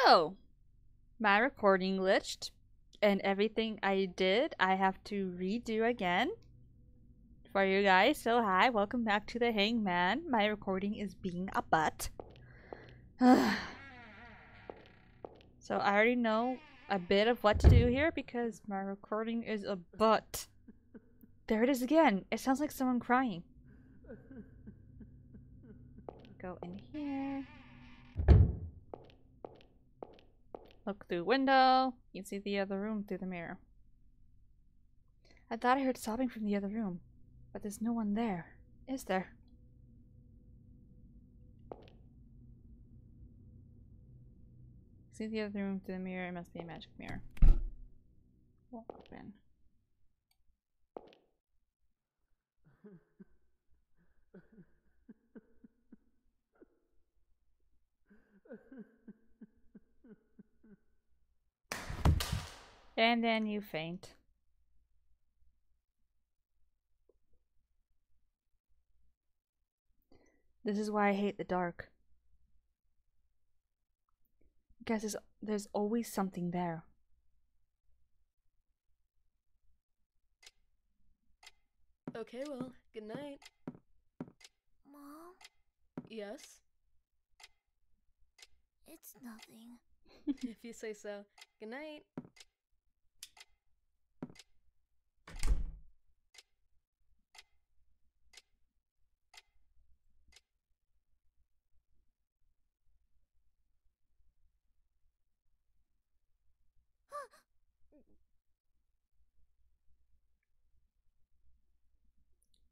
So, my recording glitched, and everything I did, I have to redo again for you guys. So, hi, welcome back to the Hangman. My recording is being a butt. So, I already know a bit of what to do here because my recording is a butt. There it is again. It sounds like someone crying. Go in here. Look through window. You can see the other room through the mirror. I thought I heard sobbing from the other room, but there's no one there, is there? See the other room through the mirror. It must be a magic mirror. Won't open. And then you faint. This is why I hate the dark. Because there's always something there. Okay, well, good night. Mom, Yes? it's nothing. If you say so. Good night.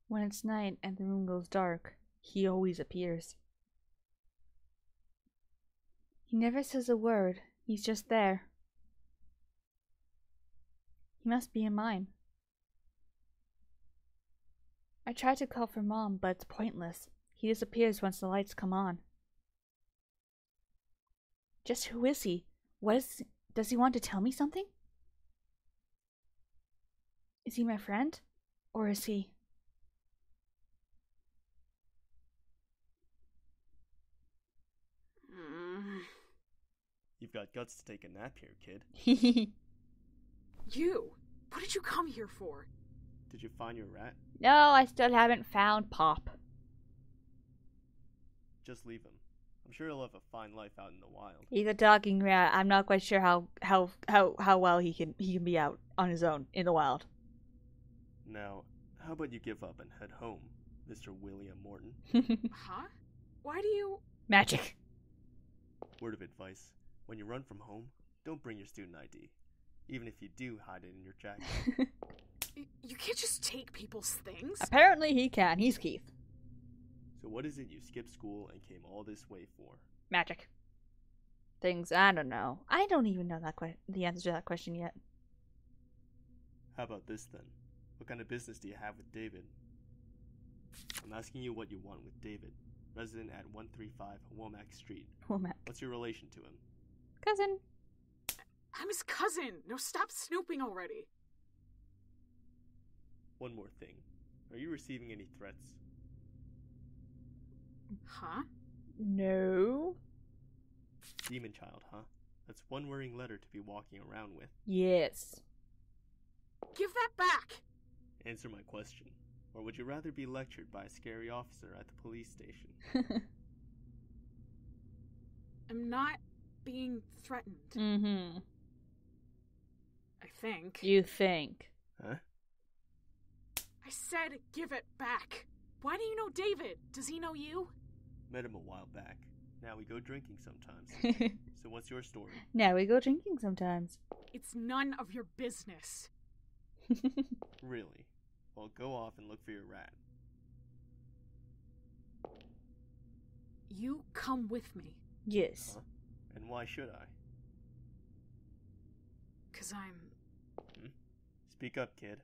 When it's night and the room goes dark, he always appears. He never says a word. He's just there. He must be in mine. I try to call for Mom, but it's pointless. He disappears once the lights come on. Just who is he? Does he want to tell me something? Is he my friend? Or is he... You've got guts to take a nap here, kid. You! What did you come here for? Did you find your rat? No, I still haven't found Pop. Just leave him. I'm sure he'll have a fine life out in the wild. He's a talking rat. I'm not quite sure how well he can be out on his own in the wild. Now, how about you give up and head home, Mr. William Morton? Huh? Why do you... Magic. Word of advice. When you run from home, don't bring your student ID. Even if you do hide it in your jacket. You can't just take people's things? Apparently he can. He's Keith. So what is it you skipped school and came all this way for? Magic. Things I don't know. I don't even know the answer to that question yet. How about this then? What kind of business do you have with David? I'm asking you what you want with David, resident at 135 Womack Street. Womack. What's your relation to him? Cousin. I'm his cousin! No, stop snooping already! One more thing. Are you receiving any threats? Huh? No. Demon child, huh? That's one worrying letter to be walking around with. Yes. Give that back! Answer my question. Or would you rather be lectured by a scary officer at the police station? I'm not being threatened. Mm-hmm. I think. You think. Huh? I said give it back! Why do you know David? Does he know you? Met him a while back. Now we go drinking sometimes. So what's your story? Now we go drinking sometimes. It's none of your business. Really? Well, go off and look for your rat. You come with me. Yes. Huh? And why should I? 'Cause Speak up, kid.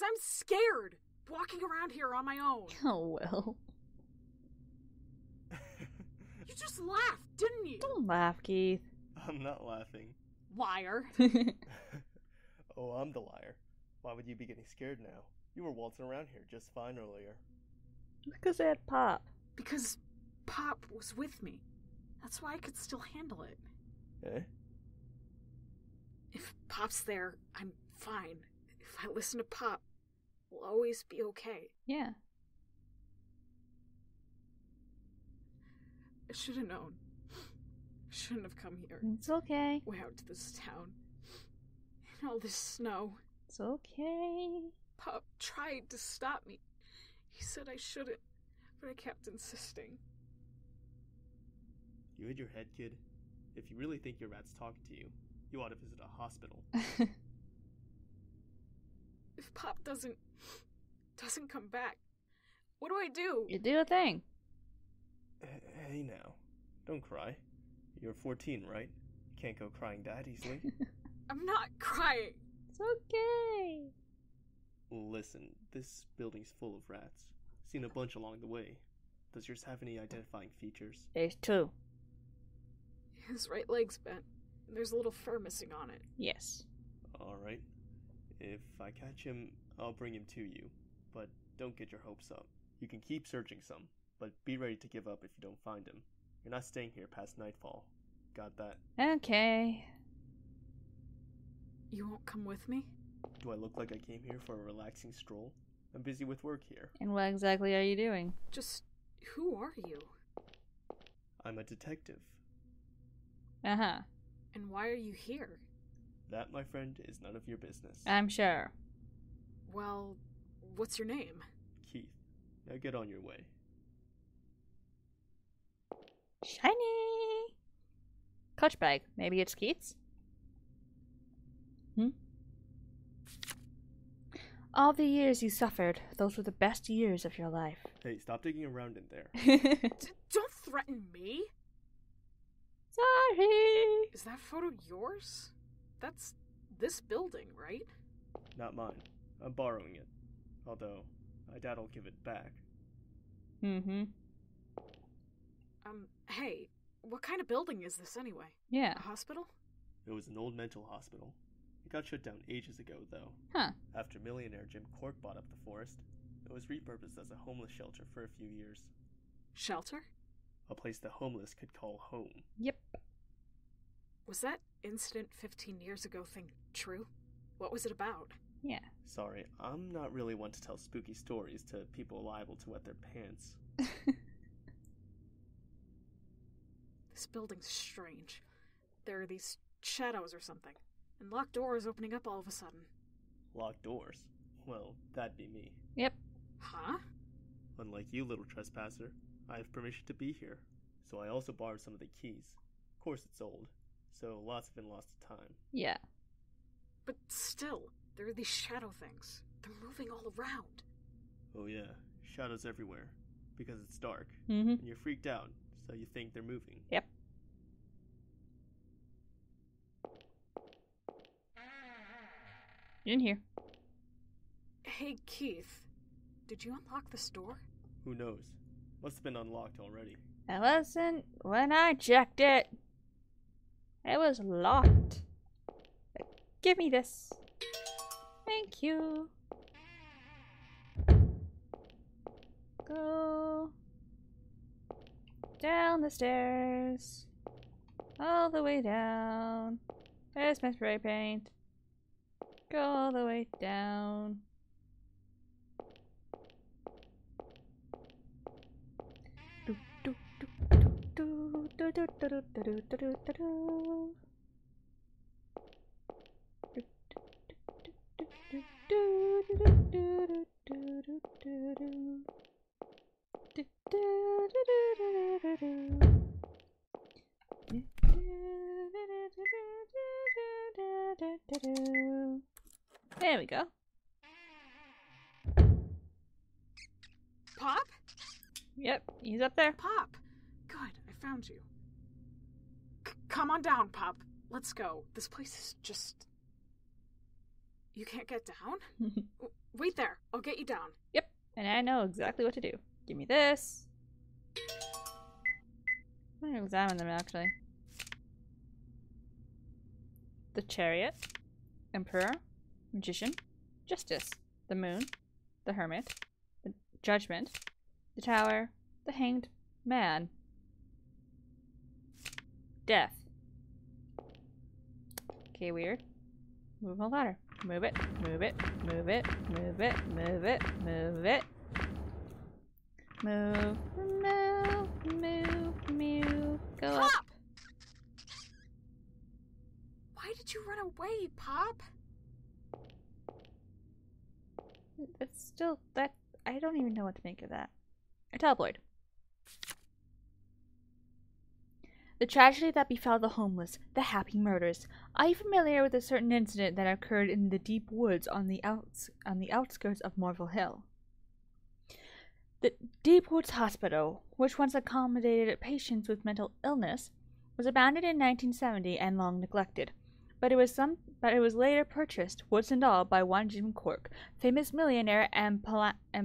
I'm scared! Walking around here on my own. Oh well. You just laughed, didn't you? Don't laugh, Keith. I'm not laughing. Liar. Oh, I'm the liar. Why would you be getting scared now? You were waltzing around here just fine earlier. Because I had Pop. Because Pop was with me. That's why I could still handle it. Eh? If Pop's there, I'm fine. If I listen to Pop, we'll always be okay. Yeah. I should have known. Shouldn't have come here. It's okay. Way out to this town. And all this snow. It's okay. Pop tried to stop me. He said I shouldn't, but I kept insisting. You hit your head, kid? If you really think your rat's talking to you, you ought to visit a hospital. If Pop doesn't come back, what do I do? You do a thing. Hey now, don't cry. You're 14, right? Can't go crying that easily. I'm not crying. It's okay. Listen, this building's full of rats. Seen a bunch along the way. Does yours have any identifying features? There's 2. His right leg's bent, and there's a little fur missing on it. Yes. Alright. If I catch him, I'll bring him to you. But don't get your hopes up. You can keep searching some, but be ready to give up if you don't find him. You're not staying here past nightfall. Got that? Okay. You won't come with me? Do I look like I came here for a relaxing stroll? I'm busy with work here. And what exactly are you doing? Just, who are you? I'm a detective. Uh-huh. And why are you here? That, my friend, is none of your business. I'm sure. Well, what's your name? Keith, now get on your way. Shiny! Clutch bag. Maybe it's Keith's? All the years you suffered, those were the best years of your life. Hey, stop digging around in there. Don't threaten me! Sorry! Is that photo yours? That's this building, right? Not mine. I'm borrowing it. Although, I doubt I'll give it back. Mm-hmm. Hey, what kind of building is this anyway? Yeah. A hospital? It was an old mental hospital. It got shut down ages ago, though. Huh. After millionaire Jim Cork bought up the forest, it was repurposed as a homeless shelter for a few years. Shelter? A place the homeless could call home. Yep. Was that incident 15 years ago thing true? What was it about? Yeah. Sorry, I'm not really one to tell spooky stories to people liable to wet their pants. This building's strange. There are these shadows or something, and locked doors opening up all of a sudden. Locked doors? Well, that'd be me. Yep. Huh? Unlike you, little trespasser, I have permission to be here, so I also borrowed some of the keys. Of course it's old, so lots have been lost to time. Yeah. But still, there are these shadow things. They're moving all around. Oh yeah, shadows everywhere, because it's dark, Mm-hmm. and you're freaked out, so you think they're moving. Yep. In here. Hey, Keith. Did you unlock this door? Who knows? Must have been unlocked already. It wasn't when I checked it. It was locked. Give me this. Thank you. Go down the stairs. All the way down. There's my spray paint. Go all the way down. There we go. Pop? Yep, he's up there. Pop! Good, I found you. Come on down, Pop. Let's go. This place is just... You can't get down? Wait there. I'll get you down. Yep, and I know exactly what to do. Give me this. I'm gonna examine them actually. The Chariot, Emperor, Magician, Justice, the Moon, the Hermit, the Judgment, the Tower, the Hanged Man. death. Okay, weird. Move my ladder. Move it, move it, move it, move it, move it, move it. Move, move. Go up. Pop! Why did you run away, Pop? It's still that. I don't even know what to make of that. A tabloid. The tragedy that befell the homeless, the Happy Murders. Are you familiar with a certain incident that occurred in the deep woods on the outskirts of Morville Hill? The Deep Woods Hospital, which once accommodated patients with mental illness, was abandoned in 1970 and long neglected. But it was later purchased, woods and all, by one Jim Cork, famous millionaire and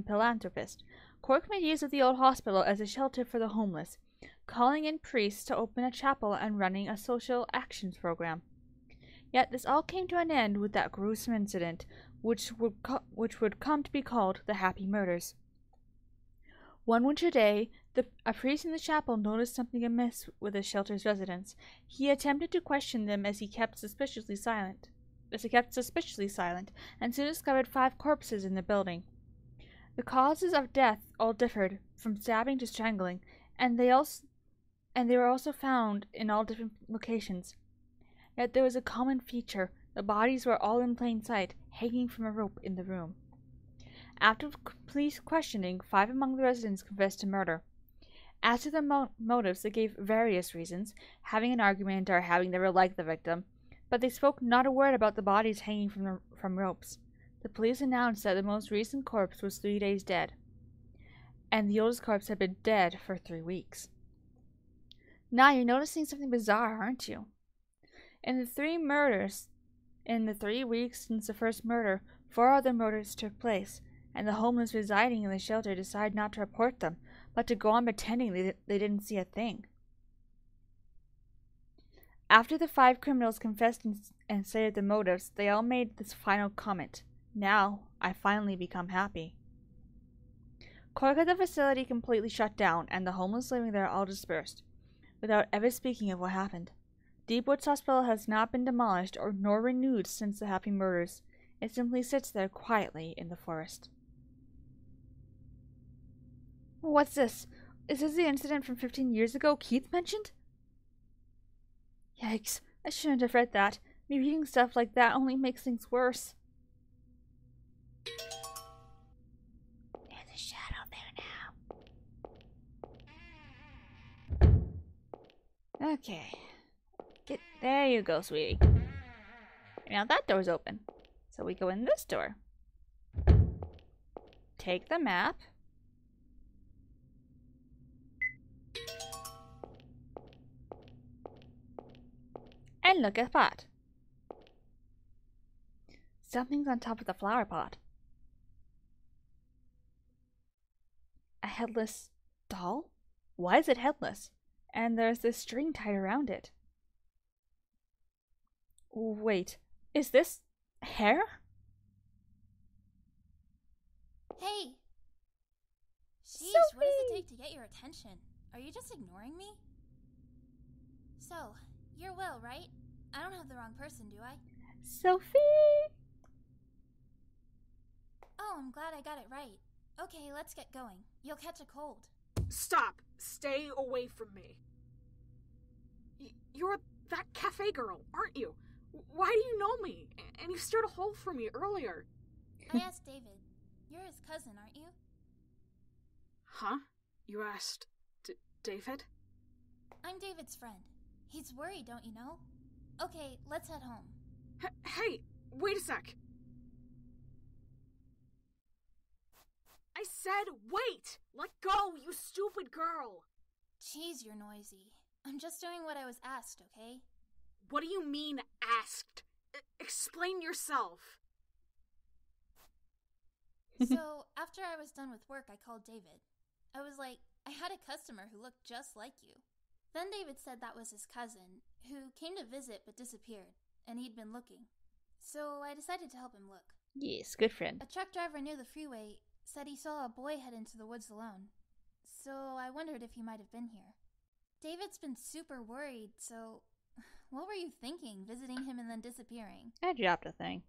philanthropist. Cork made use of the old hospital as a shelter for the homeless, calling in priests to open a chapel and running a social actions program. Yet this all came to an end with that gruesome incident, which would come to be called the Happy Murders. One winter day, a priest in the chapel noticed something amiss with the shelter's residents. He attempted to question them as he kept suspiciously silent, and soon discovered 5 corpses in the building. The causes of death all differed, from stabbing to strangling, and they were also found in all different locations. Yet there was a common feature: the bodies were all in plain sight, hanging from a rope in the room. After police questioning, 5 among the residents confessed to murder. As to their motives, they gave various reasons, having an argument or having never liked the victim, but they spoke not a word about the bodies hanging from ropes. The police announced that the most recent corpse was 3 days dead, and the oldest corpse had been dead for 3 weeks. Now you're noticing something bizarre, aren't you? In the 3 weeks since the first murder, 4 other murders took place, and the homeless residing in the shelter decided not to report them, but to go on pretending they didn't see a thing. After the 5 criminals confessed and stated their motives, they all made this final comment: "Now, I finally become happy." Cork had the facility completely shut down, and the homeless living there all dispersed, without ever speaking of what happened. Deepwoods Hospital has not been demolished nor renewed since the Happy Murders. It simply sits there quietly in the forest. What's this? Is this the incident from 15 years ago Keith mentioned? Yikes, I shouldn't have read that. Me reading stuff like that only makes things worse. There's a shadow there now. Okay. There you go, sweetie. Now that door's open. So we go in this door. Take the map. And look at the pot. Something's on top of the flower pot. A headless doll? Why is it headless? And there's this string tied around it. Wait, is this hair? Hey! Jeez, what does it take to get your attention? Are you just ignoring me? So, you're Will, right? I don't have the wrong person, do I? Sophie! Oh, I'm glad I got it right. Okay, let's get going. You'll catch a cold. Stop! Stay away from me. You're that cafe girl, aren't you? Why do you know me? And you stirred a hole for me earlier. I asked David. You're his cousin, aren't you? Huh? You asked David? I'm David's friend. He's worried, don't you know? Okay, let's head home. Hey, wait a sec. I said wait! Let go, you stupid girl! Jeez, you're noisy. I'm just doing what I was asked, okay? What do you mean, asked? Explain yourself. So, after I was done with work, I called David. I was like, I had a customer who looked just like you. Then David said that was his cousin, who came to visit but disappeared, and he'd been looking. So I decided to help him look. Yes, good friend. A truck driver near the freeway said he saw a boy head into the woods alone. So I wondered if he might have been here. David's been super worried, so what were you thinking, visiting him and then disappearing? I dropped a thing.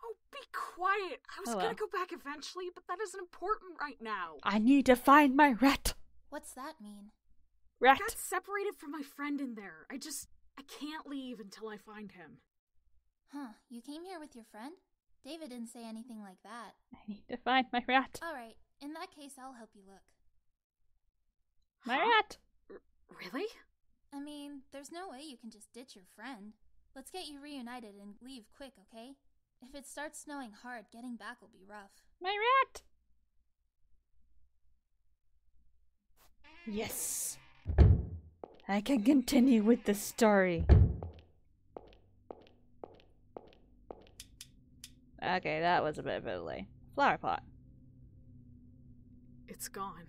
Oh, be quiet. I was Oh, well. gonna go back eventually, but that isn't important right now. I need to find my rat. What's that mean? Rat. I got separated from my friend in there. I can't leave until I find him. Huh, you came here with your friend? David didn't say anything like that. I need to find my rat. Alright, in that case, I'll help you look. My Huh? rat. Really? I mean, there's no way you can just ditch your friend. Let's get you reunited and leave quick, okay? If it starts snowing hard, getting back will be rough. My rat. Yes. I can continue with the story. Okay, that was a bit of a delay. Flower pot. It's gone.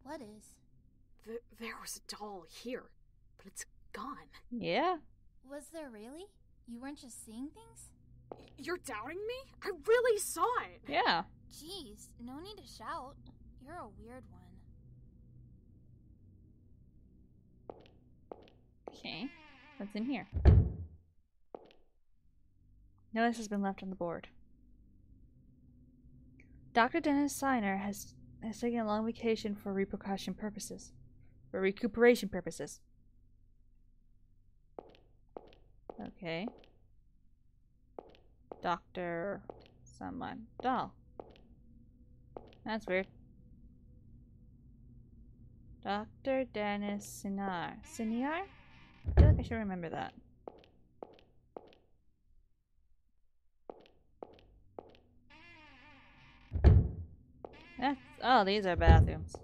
What is? There was a doll here, but it's gone. Yeah. Was there really? You weren't just seeing things? You're doubting me? I really saw it. Yeah. Jeez, no need to shout. You're a weird one. Okay. What's in here? Notice has been left on the board. Dr. Dennis Siner has taken a long vacation for repercussion purposes. For recuperation purposes. Okay. Dr. Someone. Doll. That's weird. Dr. Dennis Sinar. Siniar? I feel like I should remember that. Oh, these are bathrooms.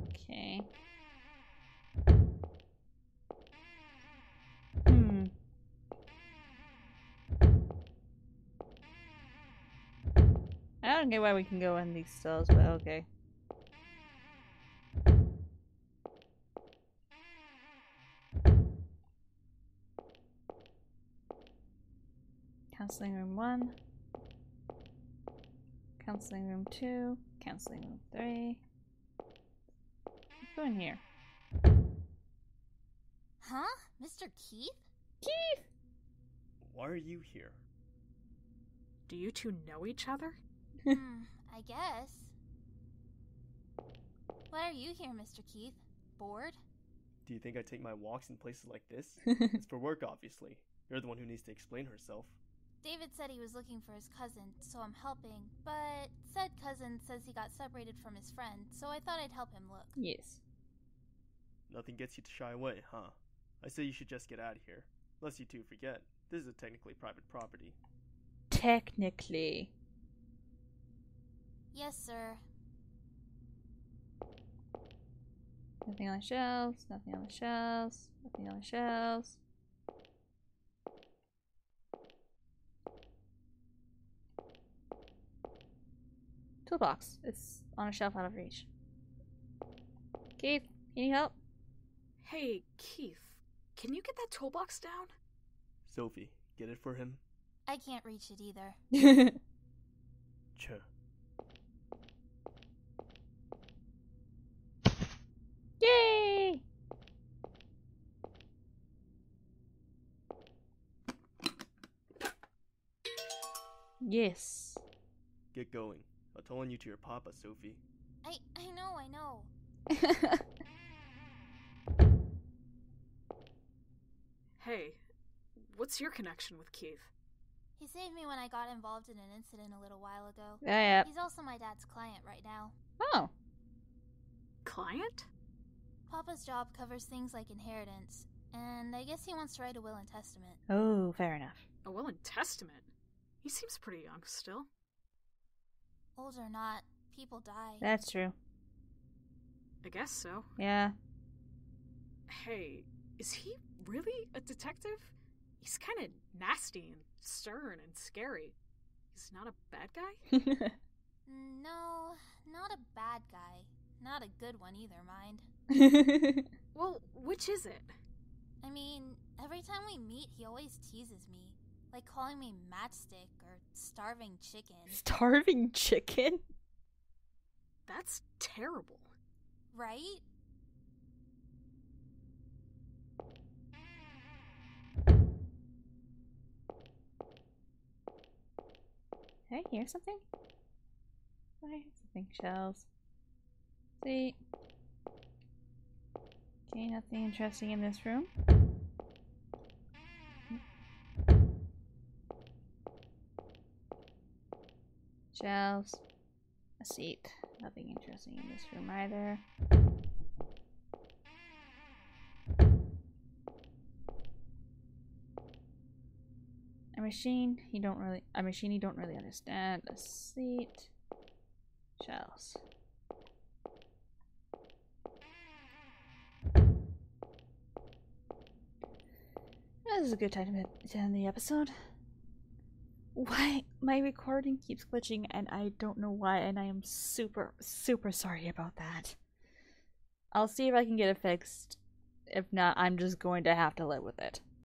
Okay. I don't get why we can go in these cells, but okay. Counseling room 1. Counseling room 2. Counseling room 3. Let's go in here. Huh? Mr. Keith? Keith! Why are you here? Do you two know each other? I guess. Why are you here, Mr. Keith? Bored? Do you think I take my walks in places like this? It's for work, obviously. You're the one who needs to explain herself. David said he was looking for his cousin, so I'm helping. But said cousin says he got separated from his friend, so I thought I'd help him look. Yes. Nothing gets you to shy away, huh? I say you should just get out of here. Lest you two forget, this is technically private property. Technically. Yes, sir. Nothing on the shelves, nothing on the shelves, nothing on the shelves. Toolbox. It's on a shelf out of reach. Keith, can you help? Hey, Keith, can you get that toolbox down? Sophie, get it for him? I can't reach it either. Ch. Yay! Yes. Get going. I'll tell on you to your papa, Sophie. I know. Hey, what's your connection with Keith? He saved me when I got involved in an incident a little while ago. Yeah. He's also my dad's client right now. Oh. Client? Papa's job covers things like inheritance, and I guess he wants to write a will and testament. Oh, fair enough. A will and testament? He seems pretty young still. Old or not, people die. That's true. I guess so. Yeah. Hey, is he really a detective? He's kind of nasty and stern and scary. He's not a bad guy? No, not a bad guy. Not a good one either, mind. Well, which is it? I mean, every time we meet, he always teases me. Like calling me matchstick or starving chicken. Starving chicken? That's terrible. Right? Did I hear something? I heard something. Shells. See. Okay, nothing interesting in this room. Shelves. A seat. Nothing interesting in this room either. A machine you don't really understand. A seat. Shelves. This is a good time to end the episode. Why my recording keeps glitching and I don't know why, and I am super sorry about that. I'll see if I can get it fixed. If not, I'm just going to have to live with it.